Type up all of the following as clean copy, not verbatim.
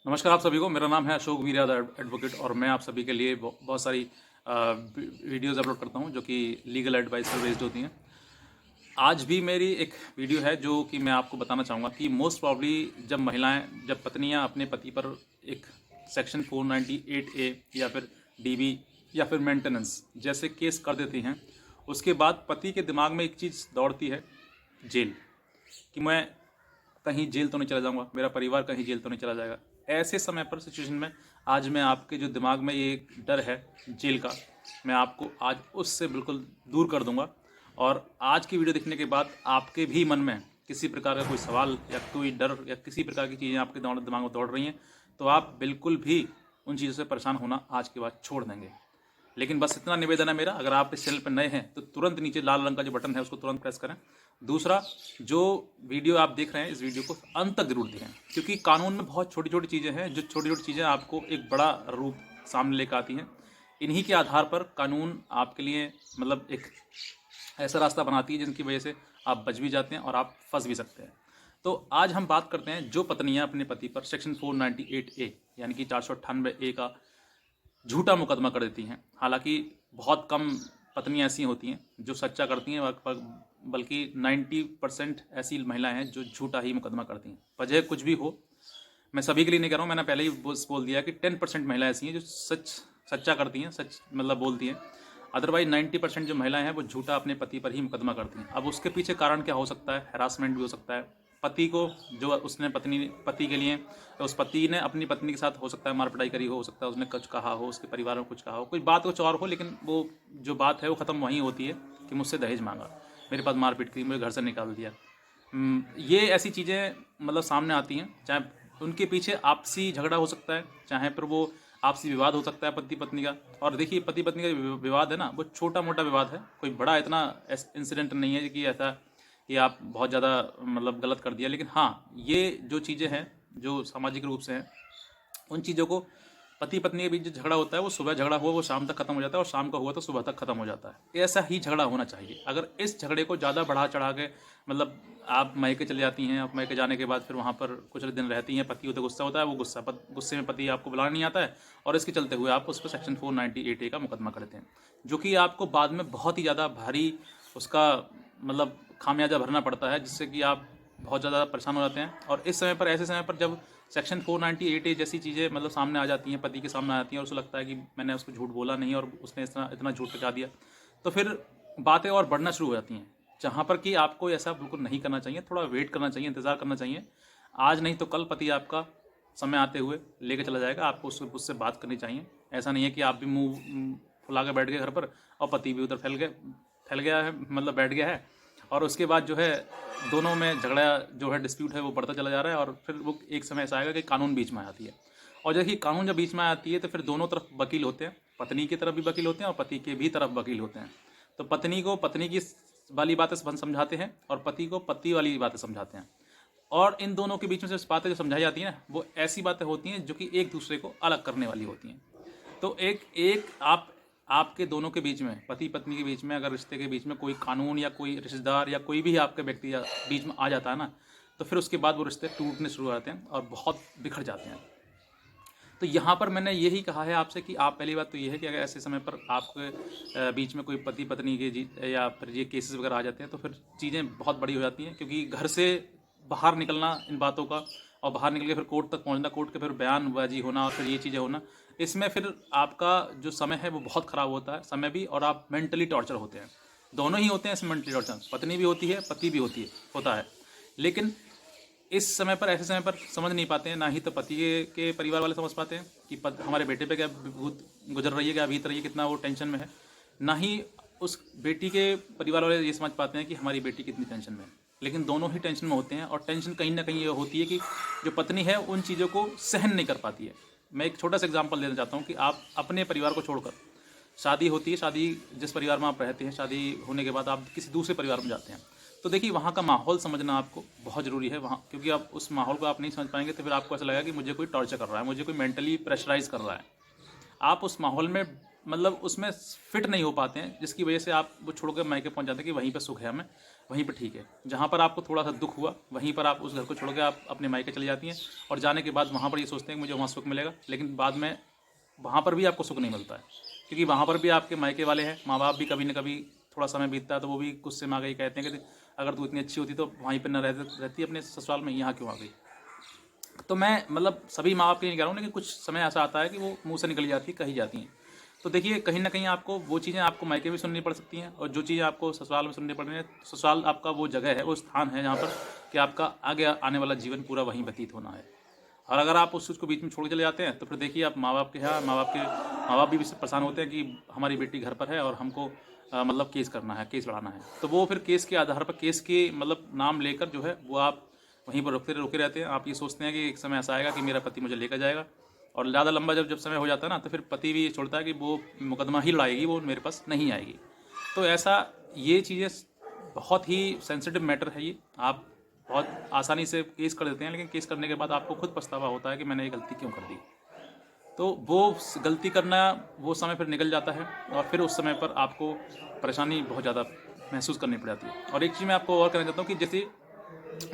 नमस्कार आप सभी को। मेरा नाम है अशोक वीर यादव एडवोकेट और मैं आप सभी के लिए बहुत सारी वीडियोज़ अपलोड करता हूं जो कि लीगल एडवाइस पर बेस्ड होती हैं। आज भी मेरी एक वीडियो है जो कि मैं आपको बताना चाहूँगा कि मोस्ट प्रॉब्ली जब पत्नियां अपने पति पर एक सेक्शन 498A या फिर DB या फिर मेंटेनेंस जैसे केस कर देती हैं, उसके बाद पति के दिमाग में एक चीज़ दौड़ती है, जेल। कि मैं कहीं जेल तो नहीं चला जाऊंगा, मेरा परिवार कहीं जेल तो नहीं चला जाएगा। ऐसे समय पर सिचुएशन में आज मैं आपके जो दिमाग में ये डर है जेल का, मैं आपको आज उससे बिल्कुल दूर कर दूंगा। और आज की वीडियो देखने के बाद आपके भी मन में किसी प्रकार का कोई सवाल या कोई डर या किसी प्रकार की चीज़ें आपके दिमाग में दौड़ रही हैं, तो आप बिल्कुल भी उन चीज़ों से परेशान होना आज के बाद छोड़ देंगे। लेकिन बस इतना निवेदन है मेरा, अगर आप इस चैनल पर नए हैं तो तुरंत नीचे लाल रंग का जो बटन है उसको तुरंत प्रेस करें। दूसरा, जो वीडियो आप देख रहे हैं इस वीडियो को अंत तक जरूर देखें, क्योंकि कानून में बहुत छोटी छोटी चीज़ें हैं जो छोटी छोटी चीज़ें आपको एक बड़ा रूप सामने लेकर आती हैं। इन्हीं के आधार पर कानून आपके लिए मतलब एक ऐसा रास्ता बनाती है जिनकी वजह से आप बच भी जाते हैं और आप फंस भी सकते हैं। तो आज हम बात करते हैं जो पत्नियां अपने पति पर सेक्शन 498A यानी कि 498A का झूठा मुकदमा कर देती हैं। हालांकि बहुत कम पत्नियां ऐसी होती हैं जो सच्चा करती हैं, बल्कि 90% ऐसी महिलाएं हैं जो झूठा ही मुकदमा करती हैं। वजह कुछ भी हो, मैं सभी के लिए नहीं कह रहा हूँ, मैंने पहले ही बोल दिया कि 10% महिलाएं ऐसी हैं जो सच्चा करती हैं, सच मतलब बोलती हैं। अदरवाइज 90% जो महिलाएं हैं वो झूठा अपने पति पर ही मुकदमा करती हैं। अब उसके पीछे कारण क्या हो सकता है? हैरासमेंट भी हो सकता है। पति को जो उसने पति के लिए, उस पति ने अपनी पत्नी के साथ हो सकता है मारपिटाई करी हो सकता है उसने कुछ कहा हो, उसके परिवार में कुछ कहा हो, कोई बात कुछ और हो, लेकिन वो जो बात है वो ख़त्म वहीं होती है कि मुझसे दहेज मांगा, मेरे पास मारपीट की, मुझे घर से निकाल दिया। ये ऐसी चीज़ें मतलब सामने आती हैं। चाहे उनके पीछे आपसी झगड़ा हो सकता है, चाहे फिर वो आपसी विवाद हो सकता है पति पत्नी का। और देखिए, पति पत्नी का विवाद है ना, वो छोटा मोटा विवाद है, कोई बड़ा इतना इंसिडेंट नहीं है कि ऐसा कि आप बहुत ज़्यादा मतलब गलत कर दिया। लेकिन हाँ, ये जो चीज़ें हैं जो सामाजिक रूप से हैं, उन चीज़ों को पति पत्नी के बीच जो झगड़ा होता है वो सुबह झगड़ा हुआ वो शाम तक खत्म हो जाता है, और शाम का हुआ तो सुबह तक खत्म हो जाता है। ऐसा ही झगड़ा होना चाहिए। अगर इस झगड़े को ज़्यादा बढ़ा चढ़ा के मतलब आप मैके चले जाती हैं, आप मैके जाने के बाद फिर वहाँ पर कुछ दिन रहती हैं, पति उधर गुस्सा होता है, वो गुस्से में पति आपको बुलाना नहीं आता है, और इसके चलते हुए आप उस पर सेक्शन 498A का मुकदमा करते हैं, जो कि आपको बाद में बहुत ही ज़्यादा भारी उसका मतलब खामियाजा भरना पड़ता है, जिससे कि आप बहुत ज़्यादा परेशान हो जाते हैं। और इस समय पर, ऐसे समय पर जब सेक्शन 498A जैसी चीज़ें मतलब सामने आ जाती हैं, पति के सामने आ जाती हैं, और उसको लगता है कि मैंने उसको झूठ बोला नहीं और उसने इतना इतना झूठ पचा दिया, तो फिर बातें और बढ़ना शुरू हो जाती हैं। जहाँ पर कि आपको ऐसा बिल्कुल नहीं करना चाहिए, थोड़ा वेट करना चाहिए, इंतज़ार करना चाहिए। आज नहीं तो कल पति आपका समय आते हुए लेके चला जाएगा, आपको उससे बात करनी चाहिए। ऐसा नहीं है कि आप भी मुँह फुला के बैठ गए घर पर और पति भी उधर फैल गया है, मतलब बैठ गया है, और उसके बाद जो है दोनों में झगड़ा जो है डिस्प्यूट है वो बढ़ता चला जा रहा है। और फिर वो एक समय ऐसा आएगा कि कानून बीच में आ जाती है, और देखिए कानून जब बीच में आती है तो फिर दोनों तरफ वकील होते हैं, पत्नी की तरफ भी वकील होते हैं और पति के भी तरफ वकील होते हैं। तो पत्नी को पत्नी की वाली बातें समझाते हैं और पति को पति वाली बातें समझाते हैं। और इन दोनों के बीच में से बातें जो समझाई जाती हैं वो ऐसी बातें होती हैं जो कि एक दूसरे को अलग करने वाली होती हैं। तो एक एक आपके दोनों के बीच में, पति पत्नी के बीच में, अगर रिश्ते के बीच में कोई कानून या कोई रिश्तेदार या कोई भी आपके व्यक्ति बीच में आ जाता है ना, तो फिर उसके बाद वो रिश्ते टूटने शुरू हो जाते हैं और बहुत बिखर जाते हैं। तो यहाँ पर मैंने यही कहा है आपसे कि आप, पहली बात तो ये है कि अगर ऐसे समय पर आपके बीच में कोई पति पत्नी के या फिर ये केसेस वगैरह आ जाते हैं तो फिर चीज़ें बहुत बड़ी हो जाती हैं, क्योंकि घर से बाहर निकलना इन बातों का, और बाहर निकल के फिर कोर्ट तक पहुंचना, कोर्ट के फिर बयानबाजी होना और फिर ये चीज़ें होना, इसमें फिर आपका जो समय है वो बहुत ख़राब होता है, समय भी, और आप मेंटली टॉर्चर होते हैं। दोनों ही होते हैं इसमें मेंटली टॉर्चर, पत्नी भी होती है, पति भी होता है। लेकिन इस समय पर, ऐसे समय पर समझ नहीं पाते हैं, ना ही तो पति के परिवार वाले समझ पाते हैं कि हमारे बेटे पे क्या गुजर रही है, क्या बीत रही है, कितना वो टेंशन में है। ना ही उस बेटी के परिवार वाले ये समझ पाते हैं कि हमारी बेटी कितनी टेंशन में है। लेकिन दोनों ही टेंशन में होते हैं, और टेंशन कहीं ना कहीं ये होती है कि जो पत्नी है उन चीज़ों को सहन नहीं कर पाती है। मैं एक छोटा सा एग्जाम्पल देना चाहता हूँ कि आप अपने परिवार को छोड़कर, शादी होती है, शादी जिस परिवार में आप रहते हैं, शादी होने के बाद आप किसी दूसरे परिवार में जाते हैं, तो देखिए वहाँ का माहौल समझना आपको बहुत ज़रूरी है वहाँ, क्योंकि आप उस माहौल को आप नहीं समझ पाएंगे तो फिर आपको ऐसा लगेगा कि मुझे कोई टॉर्चर कर रहा है, मुझे कोई मेंटली प्रेशराइज कर रहा है। आप उस माहौल में मतलब उसमें फिट नहीं हो पाते हैं, जिसकी वजह से आप वो छोड़ कर मायके पहुंच जाते हैं कि वहीं पर सुख है, हमें वहीं पर ठीक है। जहाँ पर आपको थोड़ा सा दुख हुआ वहीं पर आप उस घर को छोड़ के आप अपने मायके चले जाती हैं, और जाने के बाद वहाँ पर ये सोचते हैं कि मुझे वहाँ सुख मिलेगा, लेकिन बाद में वहाँ पर भी आपको सुख नहीं मिलता है, क्योंकि वहाँ पर भी आपके मायके वाले हैं, माँ बाप भी कभी न कभी थोड़ा समय बीतता है तो वो भी गुस्से में आ गई, कहते हैं कि अगर तू इतनी अच्छी होती तो वहीं पर न रहती अपने ससुराल में, यहाँ क्यों आ गई। तो मैं मतलब सभी माँ बाप के लिए नहीं कह रहा हूँ, लेकिन कुछ समय ऐसा आता है कि वो मुंह से निकल जाती है, कही जाती हैं। तो देखिए कहीं ना कहीं आपको वो चीज़ें आपको मायके में सुननी पड़ सकती हैं, और जो चीज़ें आपको ससुराल में सुननी पड़ रही हैं, ससुराल आपका वो जगह है, वो स्थान है जहाँ पर कि आपका आगे आने वाला जीवन पूरा वहीं व्यतीत होना है। और अगर आप उस चीज़ को बीच में छोड़ के चले जाते हैं तो फिर देखिए आप माँ बाप के यहाँ माँ बाप भी इससे परेशान होते हैं कि हमारी बेटी घर पर है और हमको मतलब केस करना है, केस लड़ाना है। तो वो फिर केस के आधार पर, केस के मतलब नाम लेकर जो है वो आप वहीं पर रुके रहते हैं। आप ये सोचते हैं कि एक समय ऐसा आएगा कि मेरा पति मुझे लेकर जाएगा, और ज़्यादा लंबा जब समय हो जाता है ना, तो फिर पति भी सोचता है कि वो मुकदमा ही लड़ाएगी, वो मेरे पास नहीं आएगी। तो ऐसा ये चीज़ें बहुत ही सेंसिटिव मैटर है ये। आप बहुत आसानी से केस कर देते हैं, लेकिन केस करने के बाद आपको खुद पछतावा होता है कि मैंने ये गलती क्यों कर दी। तो वो गलती करना, वो समय फिर निकल जाता है, और फिर उस समय पर आपको परेशानी बहुत ज़्यादा महसूस करनी पड़ जाती है। और एक चीज़ मैं आपको और कहना चाहता हूँ कि जैसे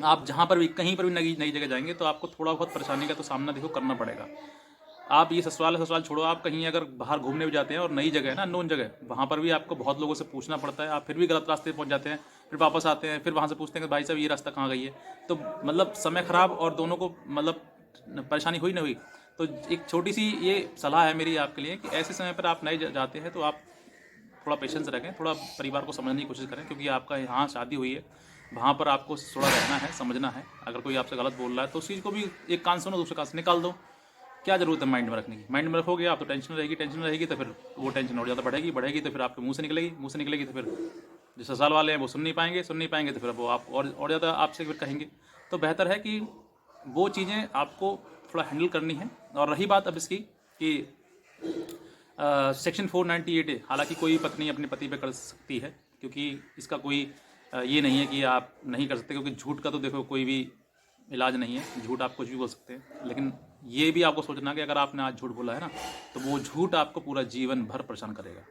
आप जहाँ पर भी कहीं पर भी नई नई जगह जाएंगे तो आपको थोड़ा बहुत परेशानी का तो सामना देखो करना पड़ेगा। आप ये ससुराल छोड़ो, आप कहीं अगर बाहर घूमने भी जाते हैं और नई जगह है ना, अननोन जगह, वहाँ पर भी आपको बहुत लोगों से पूछना पड़ता है, आप फिर भी गलत रास्ते पहुँच जाते हैं, फिर वापस आते हैं, फिर वहाँ से पूछते हैं कि भाई साहब ये रास्ता कहाँ गई है। तो मतलब समय खराब और दोनों को मतलब परेशानी हुई ना हुई। तो एक छोटी सी ये सलाह है मेरी आपके लिए कि ऐसे समय पर आप नए जाते हैं तो आप थोड़ा पेशेंस रखें, थोड़ा परिवार को समझने की कोशिश करें, क्योंकि आपका यहाँ शादी हुई है, वहाँ पर आपको थोड़ा रहना है, समझना है। अगर कोई आपसे गलत बोल रहा है तो उस चीज़ को भी एक कान सुनो, दूसरे कान से निकाल दो। क्या ज़रूरत है माइंड में रखने की। माइंड में रखोगे आप तो टेंशन रहेगी तो फिर वो टेंशन और ज़्यादा बढ़ेगी तो फिर आपके मुंह से निकलेगी तो फिर जो ससुराल वाले हैं वो सुन नहीं पाएंगे तो फिर वो आप और ज़्यादा आपसे फिर कहेंगे। तो बेहतर है कि वो चीज़ें आपको थोड़ा हैंडल करनी है। और रही बात अब इसकी कि सेक्शन 498 ए, हालांकि कोई पत्नी अपने पति पे कर सकती है, क्योंकि इसका कोई ये नहीं है कि आप नहीं कर सकते, क्योंकि झूठ का तो देखो कोई भी इलाज नहीं है, झूठ आप कुछ भी बोल सकते हैं। लेकिन ये भी आपको सोचना कि अगर आपने आज झूठ बोला है ना, तो वो झूठ आपको पूरा जीवन भर परेशान करेगा।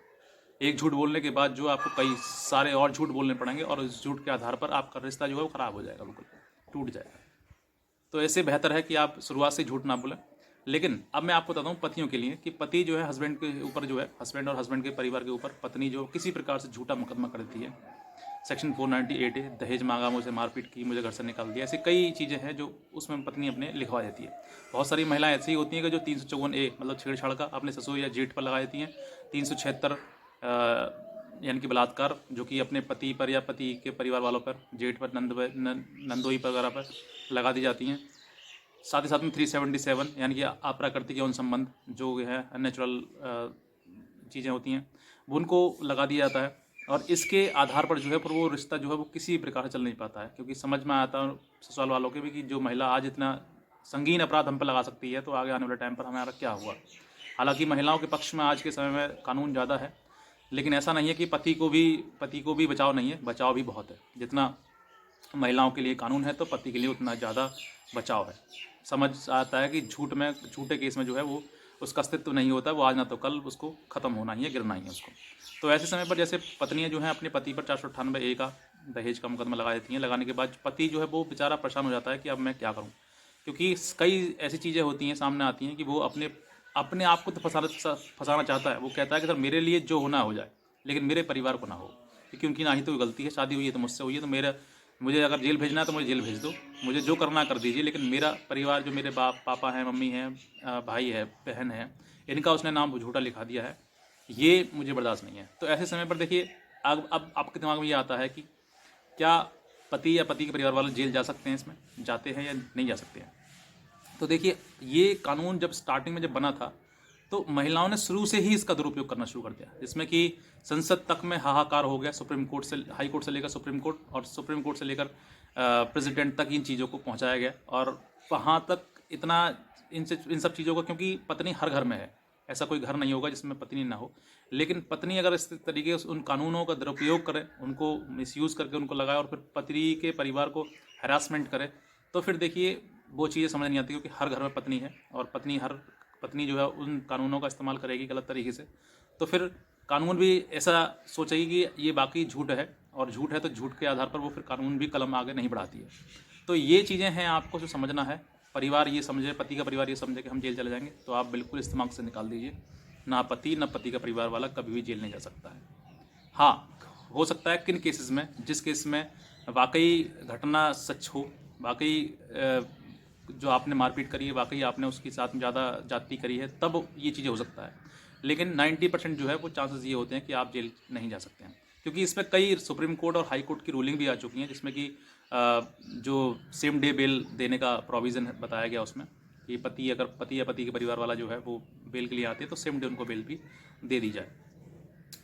एक झूठ बोलने के बाद जो आपको कई सारे और झूठ बोलने पड़ेंगे, और उस झूठ के आधार पर आपका रिश्ता जो है वो ख़राब हो जाएगा, बिल्कुल टूट जाएगा। तो ऐसे बेहतर है कि आप शुरुआत से झूठ ना बोलें। लेकिन अब मैं आपको बताता हूँ पतियों के लिए कि पति जो है हस्बैंड के ऊपर जो है, हस्बैंड और हस्बैंड के परिवार के ऊपर पत्नी जो किसी प्रकार से झूठा मुकदमा कर देती है, सेक्शन 498 है, दहेज मांगा, मुझे मारपीट की, मुझे घर से निकाल दिया, ऐसी कई चीज़ें हैं जो उसमें पत्नी अपने लिखवा देती है। बहुत सारी महिलाएं ऐसी होती हैं कि जो 354A मतलब छेड़छाड़ का अपने ससुर या जेठ पर लगा देती हैं। 376 यानी कि बलात्कार, जो कि अपने पति पर या पति के परिवार वालों पर, जेठ पर, नंदोई पर वगैरह पर लगा दी जाती हैं। साथ ही साथ में 377 यानी कि अप्राकृतिक यौन संबंध जो है अननेचुरल चीज़ें होती हैं, वो उनको लगा दिया जाता है। और इसके आधार पर जो है पर वो रिश्ता जो है वो किसी प्रकार से चल नहीं पाता है, क्योंकि समझ में आता है ससुराल वालों के भी कि जो महिला आज इतना संगीन अपराध हम पर लगा सकती है, तो आगे आने वाले टाइम पर हमारा क्या हुआ। हालांकि महिलाओं के पक्ष में आज के समय में कानून ज़्यादा है, लेकिन ऐसा नहीं है कि पति को भी बचाव नहीं है, बचाव भी बहुत है। जितना महिलाओं के लिए कानून है तो पति के लिए उतना ज़्यादा बचाव है। समझ आता है कि झूठे केस में जो है वो उसका अस्तित्व नहीं होता, वो आज ना तो कल उसको ख़त्म होना ही है, गिरना ही है उसको। तो ऐसे समय पर जैसे पत्नियां जो हैं अपने पति पर 498A का दहेज का मुकदमा लगा देती हैं, लगाने के बाद पति जो है वो बेचारा परेशान हो जाता है कि अब मैं क्या करूं, क्योंकि कई ऐसी चीज़ें होती हैं, सामने आती हैं कि वो अपने अपने आप को तो फंसाना चाहता है। वो कहता है कि सर मेरे लिए जो होना हो जाए, लेकिन मेरे परिवार को ना हो, क्योंकि उनकी ना ही तो गलती है, शादी हुई है तो मुझसे हुई है, तो मुझे अगर जेल भेजना है तो मुझे जेल भेज दो, मुझे जो करना कर दीजिए, लेकिन मेरा परिवार जो मेरे पापा हैं, मम्मी हैं, भाई है, बहन है, इनका उसने नाम झूठा लिखा दिया है, ये मुझे बर्दाश्त नहीं है। तो ऐसे समय पर देखिए अब आपके दिमाग में ये आता है कि क्या पति या पति के परिवार वाले जेल जा सकते हैं, इसमें जाते हैं या नहीं जा सकते हैं। तो देखिए ये कानून जब स्टार्टिंग में जब बना था तो महिलाओं ने शुरू से ही इसका दुरुपयोग करना शुरू कर दिया, जिसमें कि संसद तक में हाहाकार हो गया, सुप्रीम कोर्ट से, हाई कोर्ट से लेकर सुप्रीम कोर्ट, और सुप्रीम कोर्ट से लेकर प्रेसिडेंट तक इन चीज़ों को पहुंचाया गया। और वहाँ तक इतना इन सब चीज़ों को, क्योंकि पत्नी हर घर में है, ऐसा कोई घर नहीं होगा जिसमें पत्नी ना हो, लेकिन पत्नी अगर इस तरीके से उन कानूनों का दुरुपयोग करे, उनको मिसयूज़ करके उनको लगाए और फिर पति के परिवार को हैरासमेंट करे, तो फिर देखिए वो चीज़ें समझ नहीं आती, क्योंकि हर घर में पत्नी है, और पत्नी जो है उन कानूनों का इस्तेमाल करेगी गलत तरीके से, तो फिर कानून भी ऐसा सोचेगी कि ये बाकी झूठ है, और झूठ है तो झूठ के आधार पर वो फिर कानून भी कलम आगे नहीं बढ़ाती है। तो ये चीज़ें हैं आपको जो समझना है। परिवार ये समझे, पति का परिवार ये समझे कि हम जेल चले जाएंगे, तो आप बिल्कुल इस दिमाग से निकाल दीजिए, ना पति ना पति का परिवार वाला कभी भी जेल नहीं जा सकता है। हाँ, हो सकता है किन केसेस में, जिस केस में वाकई घटना सच हो, वाकई जो आपने मारपीट करी है वाकई आपने उसके साथ में ज़्यादा जाति करी है, तब ये चीज़ें हो सकता है। लेकिन 90% जो है वो चांसेस ये होते हैं कि आप जेल नहीं जा सकते हैं, क्योंकि इसमें कई सुप्रीम कोर्ट और हाई कोर्ट की रूलिंग भी आ चुकी हैं, जिसमें कि जो सेम डे बेल देने का प्रोविज़न बताया गया उसमें, कि पति अगर पति या पति के परिवार वाला जो है वो बेल के लिए आते हैं तो सेम डे उनको बेल भी दे दी जाए।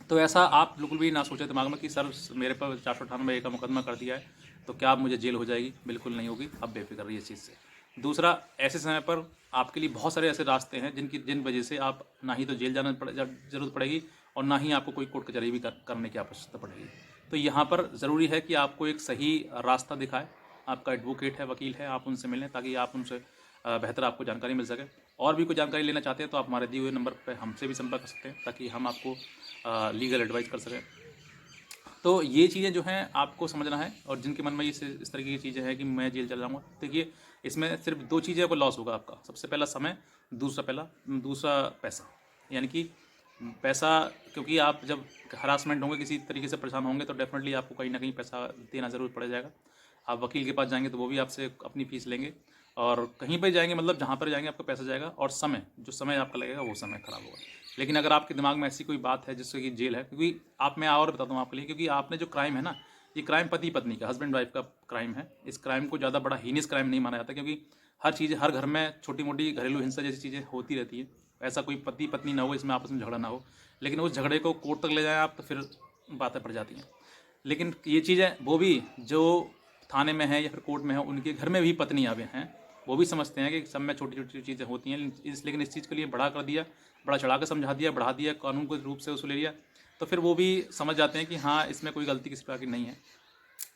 तो ऐसा आप बिल्कुल भी ना सोचें दिमाग में कि सर मेरे पर 498 का मुकदमा कर दिया है तो क्या अब मुझे जेल हो जाएगी। बिल्कुल नहीं होगी, आप बेफिक्र रहिए इस चीज़ से। दूसरा, ऐसे समय पर आपके लिए बहुत सारे ऐसे रास्ते हैं जिन वजह से आप ना ही तो जेल ज़रूरत पड़ेगी और ना ही आपको कोई कोर्ट कचहरी भी करने की आवश्यकता पड़ेगी। तो यहाँ पर ज़रूरी है कि आपको एक सही रास्ता दिखाए, आपका एडवोकेट है, वकील है, आप उनसे मिलें ताकि आप उनसे बेहतर आपको जानकारी मिल सके। और भी कोई जानकारी लेना चाहते हैं तो आप हमारे दिए हुए नंबर पर हमसे भी संपर्क कर सकते हैं ताकि हम आपको लीगल एडवाइस कर सकें। तो ये चीज़ें जो हैं आपको समझना है, और जिनके मन में इस तरीके की चीज़ें हैं कि मैं जेल चला जाऊँगा, देखिए इसमें सिर्फ 2 चीज़ें को लॉस होगा आपका। सबसे पहला समय, दूसरा पैसा। यानी कि पैसा, क्योंकि आप जब हरासमेंट होंगे, किसी तरीके से परेशान होंगे, तो डेफिनेटली आपको कहीं ना कहीं पैसा देना ज़रूर पड़ जाएगा। आप वकील के पास जाएंगे तो वो भी आपसे अपनी फ़ीस लेंगे, और कहीं पर जाएंगे मतलब जहाँ पर जाएंगे आपका पैसा जाएगा, और जो समय आपका लगेगा वो समय ख़राब होगा। लेकिन अगर आपके दिमाग में ऐसी कोई बात है जिससे कि जेल है, क्योंकि मैं और बताता हूँ आपके लिए, क्योंकि आपने जो क्राइम है ना, ये क्राइम पति पत्नी का, हस्बैंड वाइफ का क्राइम है। इस क्राइम को ज़्यादा बड़ा हीनियस क्राइम नहीं माना जाता, क्योंकि हर घर में छोटी मोटी घरेलू हिंसा जैसी चीज़ें होती रहती है। ऐसा कोई पति पत्नी ना हो इसमें आपस में झगड़ा ना हो, लेकिन उस झगड़े को कोर्ट तक ले जाएं आप तो फिर बातें पड़ जाती हैं। लेकिन ये चीज़ें वो भी जो थाने में है या फिर कोर्ट में है, उनके घर में भी पत्नी आवे हैं, वो भी समझते हैं कि सब में छोटी छोटी चीज़ें होती हैं। लेकिन इस चीज़ के लिए बड़ा कर दिया, बड़ा चढ़ा कर समझा दिया, बढ़ा दिया, कानून के रूप से उसको ले लिया, तो फिर वो भी समझ जाते हैं कि हाँ इसमें कोई गलती किसी प्रकार की नहीं है।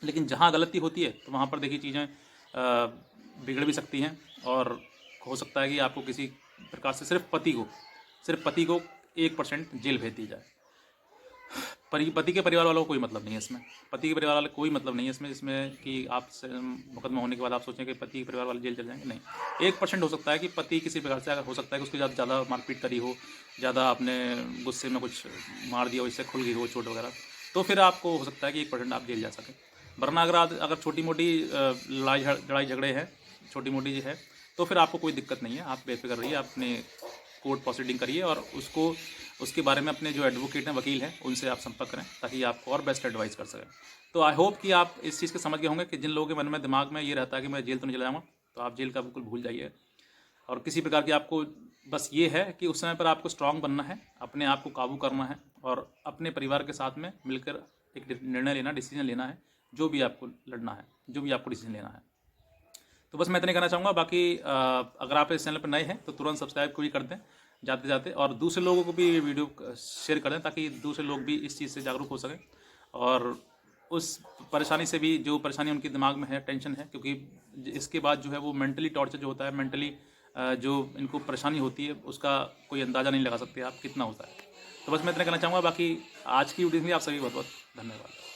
लेकिन जहाँ गलती होती है तो वहाँ पर देखिए चीज़ें बिगड़ भी सकती हैं, और हो सकता है कि आपको किसी प्रकार से सिर्फ पति को 1% जेल भेज दी जाए। पति के परिवार वालों को कोई मतलब नहीं है इसमें, पति के परिवार वाले कोई मतलब नहीं है इसमें, जिसमें कि आप मुकदमा होने के बाद आप सोचें कि पति के परिवार वाले जेल चले जाएंगे। नहीं, 1% हो सकता है कि पति किसी प्रकार से, अगर हो सकता है कि उसके साथ ज़्यादा मारपीट करी हो, ज़्यादा आपने गुस्से में कुछ मार दिया हो, इससे खुल गई हो चोट वगैरह, तो फिर आपको हो सकता है कि 1% आप जेल जा सकें। वरना अगर छोटी मोटी लड़ाई झगड़े हैं, छोटी मोटी जो है, तो फिर आपको कोई दिक्कत नहीं है, आप बेफिक्र रहिए, अपने कोर्ट प्रोसीडिंग करिए, और उसके बारे में अपने जो एडवोकेट हैं, वकील हैं, उनसे आप संपर्क करें ताकि आपको और बेस्ट एडवाइस कर सकें। तो आई होप कि आप इस चीज़ को समझ गए होंगे कि जिन लोगों के मन में दिमाग में ये रहता है कि मैं जेल तो नहीं चला जाऊँगा, तो आप जेल का बिल्कुल भूल जाइए। और किसी प्रकार की आपको बस ये है कि उस समय पर आपको स्ट्रांग बनना है, अपने आप को काबू करना है, और अपने परिवार के साथ में मिलकर एक निर्णय लेना, डिसीजन लेना है, जो भी आपको लड़ना है, जो भी आपको डिसीजन लेना है। तो बस मैं इतने कहना चाहूँगा। बाकी अगर आप इस चैनल पर नए हैं तो तुरंत सब्सक्राइब भी कर दें जाते जाते, और दूसरे लोगों को भी ये वीडियो शेयर कर दें ताकि दूसरे लोग भी इस चीज़ से जागरूक हो सकें, और उस परेशानी से भी, जो परेशानी उनके दिमाग में है, टेंशन है, क्योंकि इसके बाद जो है वो मेंटली टॉर्चर जो होता है, मेंटली जो इनको परेशानी होती है, उसका कोई अंदाज़ा नहीं लगा सकते आप कितना होता है। तो बस मैं इतना कहना चाहूँगा। बाकी आज की वीडियो में आप सभी बहुत बहुत धन्यवाद।